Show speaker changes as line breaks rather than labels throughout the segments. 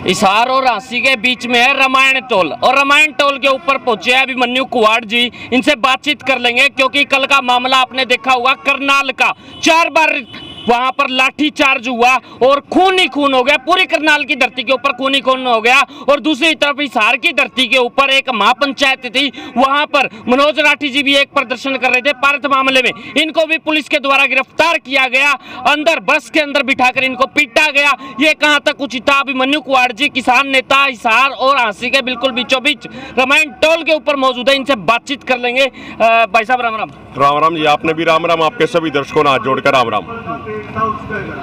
हिसार और रांसी के बीच में है रामायण टोल, और रामायण टोल के ऊपर पहुंचे हैं अभिमन्यु कुहाड़ जी। इनसे बातचीत कर लेंगे क्योंकि कल का मामला आपने देखा हुआ, करनाल का 4 बार वहां पर लाठी चार्ज हुआ और खून ही खून हो गया। पूरी करनाल की धरती के ऊपर खून ही खून हो गया। और दूसरी तरफ हिसार की धरती के ऊपर एक महापंचायत थी, वहां पर मनोज राठी जी भी एक प्रदर्शन कर रहे थे पार्थ मामले में। इनको भी पुलिस के द्वारा गिरफ्तार किया गया, अंदर बस के अंदर बिठाकर इनको पीटा गया। ये कहां तक उचित था? अभिमन्यु कुहाड़ जी किसान नेता हिसार और हांसी के बिल्कुल बीचों बीच रामायण टोल के ऊपर मौजूद है। इनसे बातचीत कर लेंगे। भाई साहब राम राम।
राम राम जी, आपने भी राम राम, आपके सभी दर्शकों ने हाथ जोड़कर राम राम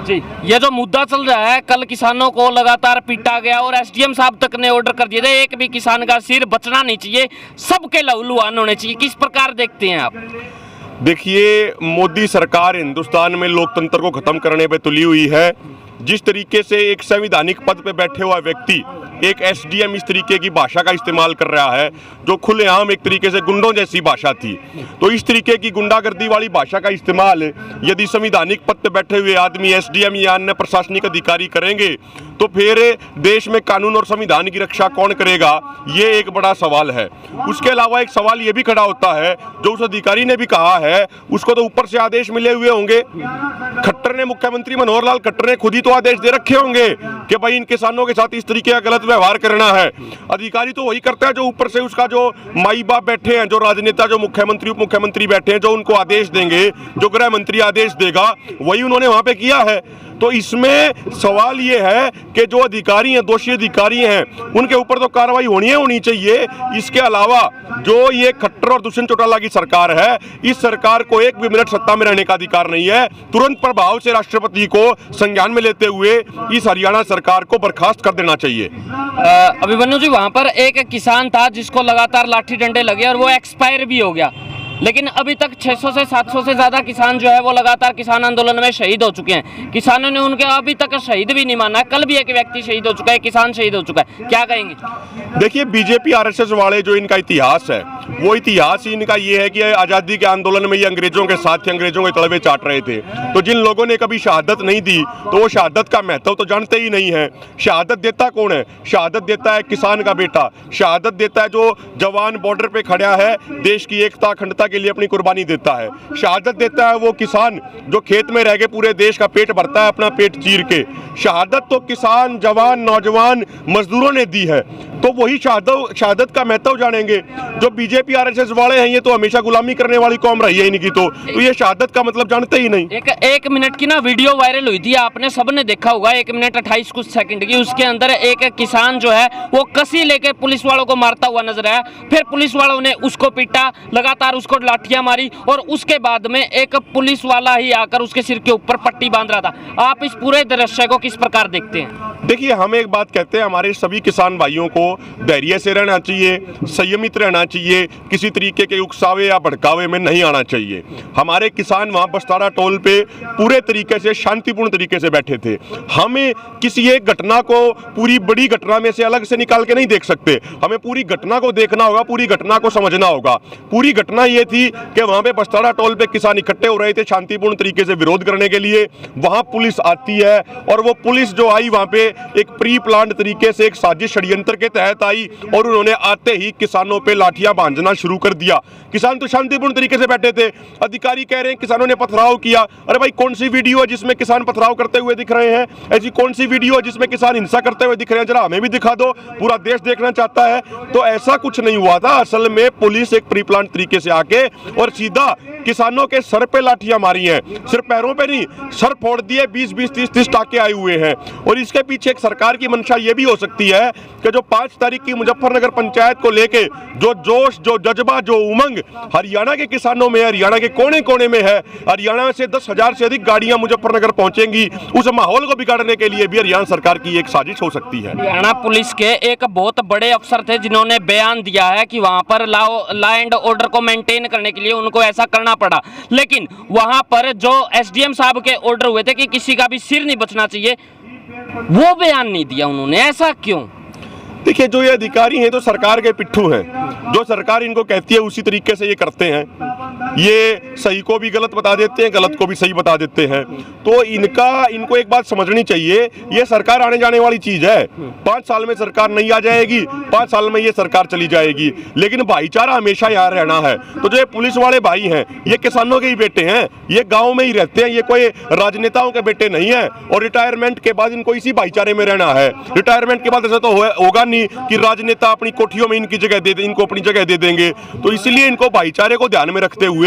जी। ये जो मुद्दा चल रहा है, कल किसानों को लगातार पीटा गया और एसडीएम साहब तक ने ऑर्डर कर दिए थे, एक भी किसान का सिर बचना नहीं चाहिए, सबके लहूलुहान होने चाहिए। किस प्रकार देखते हैं आप?
देखिए, मोदी सरकार हिंदुस्तान में लोकतंत्र को खत्म करने पे तुली हुई है। जिस तरीके से एक संवैधानिक पद पे बैठे हुआ व्यक्ति एक एसडीएम इस तरीके की भाषा का इस्तेमाल कर रहा है, जो खुलेआम एक तरीके से गुंडों जैसी भाषा थी, तो इस तरीके की गुंडागर्दी वाली भाषा का इस्तेमाल यदि संवैधानिक पद पे बैठे हुए आदमी एसडीएम या अन्य प्रशासनिक अधिकारी करेंगे तो फिर देश में कानून और संविधान की रक्षा कौन करेगा, ये एक बड़ा सवाल है। उसके अलावा एक सवाल ये भी खड़ा होता है, जो उस अधिकारी ने भी कहा है, उसको तो ऊपर से आदेश मिले हुए होंगे। खट्टर ने, मुख्यमंत्री मनोहर लाल खट्टर ने खुद ही तो आदेश दे रखे होंगे कि भाई इन किसानों के साथ इस तरीके का गलत व्यवहार करना है। अधिकारी तो वही करता है जो ऊपर से उसका जो माई बाप बैठे हैं, जो राजनेता, जो मुख्यमंत्री उप मुख्यमंत्री बैठे हैं, जो उनको आदेश देंगे, जो गृह मंत्री आदेश देगा, वही उन्होंने वहां पे किया है। तो इसमें सवाल ये है कि जो अधिकारी हैं, दोषी अधिकारी हैं, उनके ऊपर तो कार्रवाई होनी चाहिए। इसके अलावा जो ये खट्टर और दुष्यंत चौटाला की सरकार है, इस सरकार को एक भी मिनट सत्ता में रहने का अधिकार नहीं है। तुरंत प्रभाव से राष्ट्रपति को संज्ञान में लेते हुए इस हरियाणा सरकार को बर्खास्त कर देना चाहिए।
अभिमन्यु जी, वहां पर एक किसान था जिसको लगातार लाठी डंडे लगे और वो एक्सपायर भी हो गया, लेकिन अभी तक 600 से 700 से ज्यादा किसान जो है वो लगातार किसान आंदोलन में शहीद हो चुके हैं। किसानों ने उनके अभी तक शहीद भी नहीं माना। कल भी एक व्यक्ति शहीद हो चुका है, किसान शहीद हो चुका है, क्या कहेंगे?
देखिए, बीजेपी आरएसएस वाले जो इनका इतिहास है, वो इतिहास ही इनका ये है कि आज़ादी के आंदोलन में ये अंग्रेजों के साथ थे, अंग्रेजों के तलवे चाट रहे थे। तो जिन लोगों ने कभी शहादत नहीं दी, तो वो शहादत का महत्व तो जानते ही नहीं है। शहादत देता कौन है? शहादत देता है किसान का बेटा। शहादत देता है जो जवान बॉर्डर पे खड़ा है, देश की एकता अखंडता के लिए अपनी कुर्बानी देता है। शहादत देता है वो किसान जो खेत में रह के पूरे देश का पेट भरता है, अपना पेट चीर के। शहादत तो किसान, जवान, नौजवान, मजदूरों ने दी है। तो वही शहादत का महत्व जानेंगे। जो बीजेपी आरएसएस वाले हैं, ये तो हमेशा गुलामी करने वाली कौम रही है इनकी, तो ये शहादत का मतलब जानते ही नहीं।
एक मिनट की ना वीडियो वायरल हुई थी, आपने सबने देखा होगा, 1 मिनट 28 कुछ सेकंड की। उसके अंदर एक किसान जो है वो कसी लेके पुलिस वालों को मारता हुआ नजर आया। फिर पुलिस वालों ने उसको पीटा, लगातार उसको लाठियां मारी और उसके बाद में एक पुलिस वाला ही आकर उसके सिर के ऊपर पट्टी बांध रहा था। आप इस पूरे दृश्य को किस प्रकार देखते हैं?
देखिए, हम एक बात कहते हैं, हमारे सभी किसान भाइयों को धैर्य से रहना चाहिए, संयमित रहना चाहिए, किसी तरीके के उकसावे या भड़कावे में नहीं आना चाहिए। हमारे किसान वहाँ बस्तारा टोल पे पूरे तरीके से शांतिपूर्ण तरीके से बैठे थे। हमें किसी एक घटना को पूरी बड़ी घटना में से अलग से निकाल के नहीं देख सकते, हमें पूरी घटना को देखना होगा, पूरी घटना को समझना होगा। पूरी घटना ये थी कि वहाँ पे बस्तारा टोल पे किसान इकट्ठे हो रहे थे शांतिपूर्ण तरीके से विरोध करने के लिए। वहाँ पुलिस आती है और वो पुलिस जो आई वहाँ पे एक प्री प्लान तरीके से एक साजिश षड्यंत्र के तहत आई और उन्होंने आते ही किसानों पे लाठियां बांधना शुरू कर दिया। किसान तो शांतिपूर्ण तरीके से बैठे थे, अधिकारी कह रहे हैं किसानों ने पथराव किया। अरे भाई, कौन सी वीडियो है जिसमें किसान पथराव करते हुए दिख रहे हैं? ऐसी कौन सी वीडियो है जिसमें किसान हिंसा करते हुए दिख रहे हैं? जरा हमें भी दिखा दो, पूरा देश देखना चाहता है। तो ऐसा कुछ नहीं हुआ था। असल में पुलिस एक प्री प्लान तरीके से आके और सीधा किसानों के सर पे लाठियां मारी हैं, सिर्फ पैरों पे नहीं, सर फोड़ दिए। 20-20, 30-30 टाके आए हुए हैं। और इसके पीछे एक सरकार की मंशा ये भी हो सकती है कि जो 5 तारीख की मुजफ्फरनगर पंचायत को लेके जो जोश, जो जज्बा, जो उमंग हरियाणा के किसानों में, हरियाणा के कोने कोने में है, हरियाणा से 10,000 से अधिक गाड़ियां मुजफ्फरनगर पहुंचेंगी। उस माहौल को बिगाड़ने के लिए भी हरियाणा सरकार की एक साजिश हो सकती है।
हरियाणा पुलिस के एक बहुत बड़े अफसर थे जिन्होंने बयान दिया है कि वहां पर लॉ एंड ऑर्डर को मेंटेन करने के लिए उनको ऐसा करना पड़ा, लेकिन वहां पर जो एसडीएम साहब के ऑर्डर हुए थे कि किसी का भी सिर नहीं बचना चाहिए, वो बयान नहीं दिया उन्होंने। ऐसा क्यों?
देखिए, जो ये अधिकारी हैं तो सरकार के पिट्ठू हैं, जो सरकार इनको कहती है उसी तरीके से ये करते हैं। ये सही को भी गलत बता देते हैं, गलत को भी सही बता देते हैं। तो इनको एक बात समझनी चाहिए, ये सरकार आने जाने वाली चीज है। 5 साल में सरकार नहीं आ जाएगी, 5 साल में ये सरकार चली जाएगी, लेकिन भाईचारा हमेशा यहाँ रहना है। तो जो ये पुलिस वाले भाई हैं, ये किसानों के ही बेटे हैं, ये गाँव में ही रहते हैं, ये कोई राजनेताओं के बेटे नहीं है। और रिटायरमेंट के बाद इनको इसी भाईचारे में रहना है। रिटायरमेंट के बाद ऐसा तो होगा नहीं कि राजनेता अपनी कोठियों में इनकी जगह दे, इनको अपनी जगह दे देंगे। तो इसलिए इनको भाईचारे को ध्यान में रखते हुए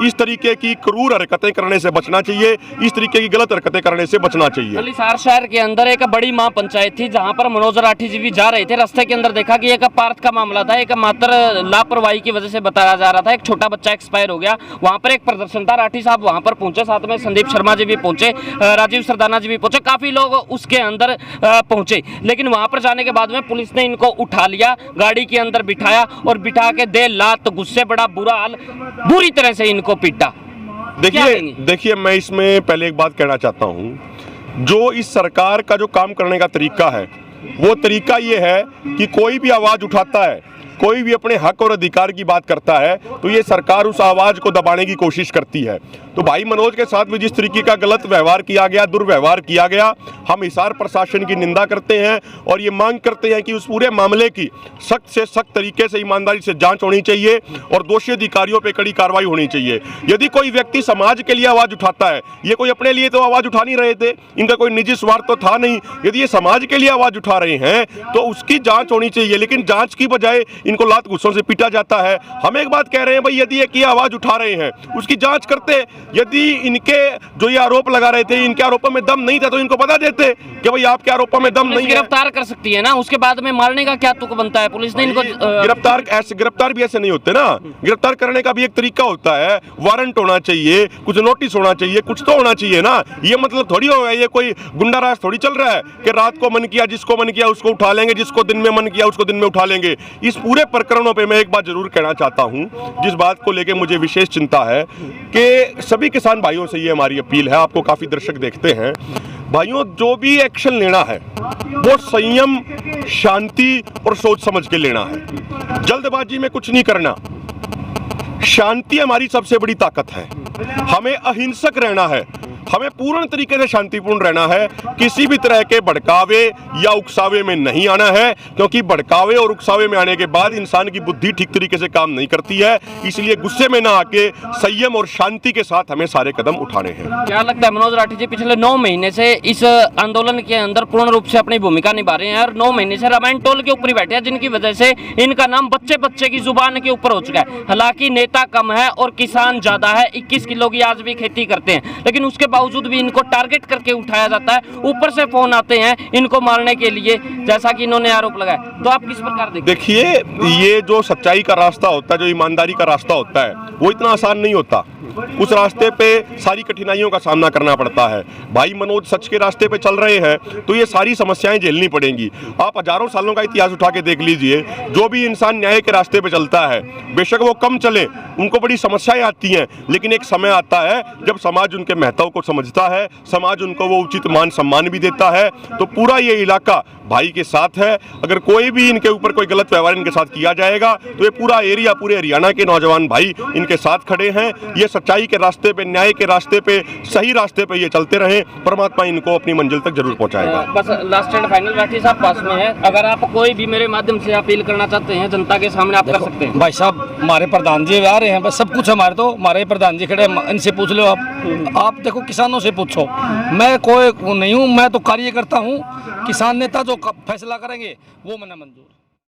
इस तरीके की क्रूर हरकतें करने से बचना चाहिए, इस तरीके की गलत हरकतें करने से बचना चाहिए।
हिसार शहर के अंदर एक बड़ी मां पंचायत थी जहां पर मनोज राठी जी भी जा रहे थे। रास्ते के अंदर देखा कि एक पार्थ का मामला था, एक मात्र लापरवाही की वजह से बताया जा रहा था, एक छोटा बच्चा एक्सपायर हो गया। वहां पर एक प्रदर्शन था, राठी साहब वहां पर पहुंचे, साथ में संदीप शर्मा जी भी पहुंचे, राजीव सरदाना जी भी पहुंचे, काफी लोग उसके अंदर पहुंचे। लेकिन वहां पर जाने के बाद में पुलिस ने इनको उठा लिया, गाड़ी के अंदर बिठाया और बिठा के दे लात गुस्से, बड़ा बुरा हाल, बुरी तरह से इनको पीटा।
देखिए मैं इसमें पहले एक बात कहना चाहता हूं। जो इस सरकार का जो काम करने का तरीका है, वो तरीका ये है कि कोई भी आवाज उठाता है, कोई भी अपने हक और अधिकार की बात करता है, तो ये सरकार उस आवाज को दबाने की कोशिश करती है। तो भाई मनोज के साथ भी जिस तरीके का गलत व्यवहार किया गया, दुर्व्यवहार किया गया, हम हिसार प्रशासन की निंदा करते हैं और ये मांग करते हैं कि उस पूरे मामले की सख्त से सख्त तरीके से, ईमानदारी से जांच होनी चाहिए और दोषी अधिकारियों पे कड़ी कार्रवाई होनी चाहिए। यदि कोई व्यक्ति समाज के लिए आवाज उठाता है, ये कोई अपने लिए तो आवाज उठा नहीं रहे थे, इनका कोई निजी स्वार्थ तो था नहीं, यदि ये समाज के लिए आवाज उठा रहे हैं तो उसकी जांच होनी चाहिए। लेकिन जांच की बजाय इनको लात गुस्सों से पीटा जाता है। हम एक बात कह रहे हैं भाई, यदि ये आवाज उठा रहे हैं उसकी जांच करते। यदि इनके जो ये आरोप लगा रहे थे, इनके आरोपों में दम नहीं था, तो इनको बता देते कि भाई आपके आरोपों में दम नहीं है।
गिरफ्तार कर सकती है ना, उसके बाद में मारने का क्या तुक बनता है? पुलिस ने इनको
गिरफ्तार भी ऐसे नहीं होते ना। गिरफ्तार करने का भी एक तरीका होता है, वारंट होना चाहिए, कुछ नोटिस होना चाहिए, कुछ तो होना चाहिए ना। ये मतलब थोड़ी होगा ये कोई गुंडा राज थोड़ी चल रहा है कि रात को मन किया जिसको मन किया उसको उठा लेंगे, जिसको दिन में मन किया उसको दिन में उठा लेंगे। इस पूरे प्रकरणों पे मैं एक बात जरूर कहना चाहता हूं, जिस बात को लेकर मुझे विशेष चिंता है कि सभी किसान भाइयों से ये हमारी अपील है, आपको काफी दर्शक देखते हैं भाइयों, जो भी एक्शन लेना है वो संयम, शांति और सोच समझ के लेना है। जल्दबाजी में कुछ नहीं करना। शांति हमारी सबसे बड़ी ताकत है। हमें अहिंसक रहना है, हमें पूर्ण तरीके से शांतिपूर्ण रहना है, किसी भी तरह के भड़कावे या उकसावे में नहीं आना है, क्योंकि भड़कावे और उकसावे में आने के बाद इंसान की बुद्धि ठीक तरीके से काम नहीं करती है। इसलिए गुस्से में ना आके संयम और शांति के साथ हमें सारे कदम उठाने हैं।
क्या लगता है मनोज राठी जी, पिछले 9 महीने से इस आंदोलन के अंदर पूर्ण रूप से अपनी भूमिका निभा रहे हैं और 9 महीने से रामायण टोल के ऊपर ही बैठे हैं, जिनकी वजह से इनका नाम बच्चे बच्चे की जुबान के ऊपर हो चुका है। हालांकि नेता कम है और किसान ज्यादा है, 21 किलो की आज भी खेती करते हैं, लेकिन उसके बावजूद भी इनको टारगेट करके उठाया जाता है। ऊपर से फोन आते हैं इनको मारने के लिए, जैसा कि इन्होंने आरोप लगाया। तो आप किस प्रकार
देखिए, ये जो सच्चाई का रास्ता होता है, जो ईमानदारी का रास्ता होता है, वो इतना आसान नहीं होता। उस रास्ते पे सारी कठिनाइयों का सामना करना पड़ता है। भाई मनोज सच के रास्ते पे चल रहे हैं तो ये सारी समस्याएं झेलनी पड़ेंगी। आप हजारों सालों का इतिहास उठा के देख लीजिए, जो भी इंसान न्याय के रास्ते पे चलता है, बेशक वो कम चले, उनको बड़ी समस्याएं आती हैं, लेकिन एक समय आता है जब समाज उनके महत्व को समझता है, समाज उनको वो उचित मान सम्मान भी देता है। तो पूरा ये इलाका भाई के साथ है। अगर कोई भी इनके ऊपर कोई गलत व्यवहार इनके साथ किया जाएगा तो ये पूरा एरिया, पूरे हरियाणा के नौजवान भाई इनके साथ खड़े हैं। ये सच्चाई के रास्ते पे, न्याय के रास्ते पे, सही रास्ते पे ये चलते रहे, परमात्मा इनको अपनी मंजिल तक जरूर पहुंचाएगा।
बस लास्ट एंड फाइनल राठी साहब पास में है, अगर आप कोई भी मेरे माध्यम से अपील करना चाहते हैं जनता के सामने, आप कर सकते हैं।
भाई साहब, हमारे प्रधान जी आ रहे हैं, बस सब कुछ हमारे, तो हमारे प्रधान जी खड़े, इनसे पूछ लो आप देखो, किसानों से पूछो। मैं कोई नहीं हूँ, मैं तो कार्यकर्ता हूँ। किसान नेता जो फैसला करेंगे वो मैंने मंजूर।